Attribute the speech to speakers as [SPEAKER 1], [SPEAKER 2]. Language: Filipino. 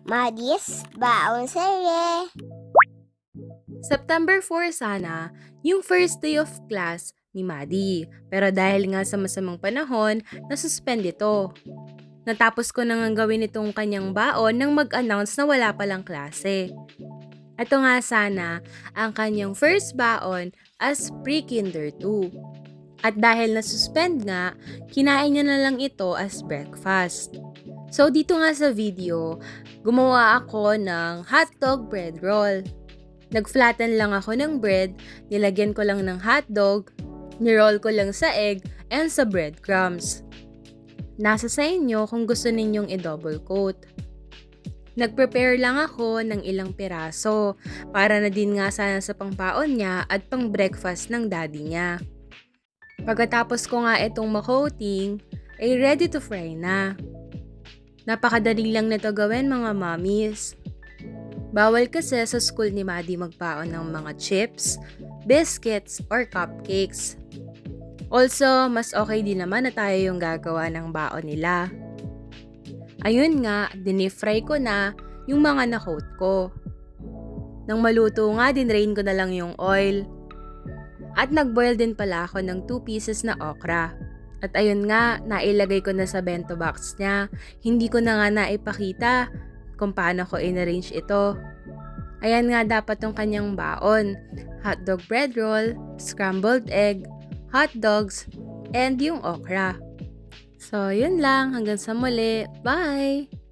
[SPEAKER 1] Madis, baon serye.
[SPEAKER 2] September 4 sana, yung first day of class ni Maddie. Pero dahil nga sa masamang panahon, nasuspend ito. Natapos ko na nga gawin itong kanyang baon nang mag-announce na wala palang klase. Ito nga sana ang kanyang first baon as pre-kinder 2. At dahil nasuspend nga, kinain niya na lang ito as breakfast. So dito nga sa video, gumawa ako ng hotdog bread roll. Nag-flatten lang ako ng bread, nilagyan ko lang ng hotdog, niroll ko lang sa egg and sa breadcrumbs. Nasa sa inyo kung gusto ninyong i-double coat. Nag-prepare lang ako ng ilang piraso para na din nga sana sa pangbaon niya at pang breakfast ng daddy niya. Pagkatapos ko nga itong ma-coating, ay ready to fry na. Napakadali lang nito gawin mga mommies. Bawal kasi sa school ni Maddie magbaon ng mga chips, biscuits, or cupcakes. Also, mas okay din naman na tayo yung gagawa ng baon nila. Ayun nga, dinifry ko na yung mga na-coat ko. Nang maluto nga, dinrain ko na lang yung oil. At nagboil din pala ako ng 2 pieces na okra. At ayun nga, nailagay ko na sa bento box niya. Hindi ko na nga naipakita kung paano ko in-arrange ito. Ayan nga dapat yung kanyang baon. Hotdog bread roll, scrambled egg, hot dogs, and yung okra. So, yun lang. Hanggang sa muli. Bye!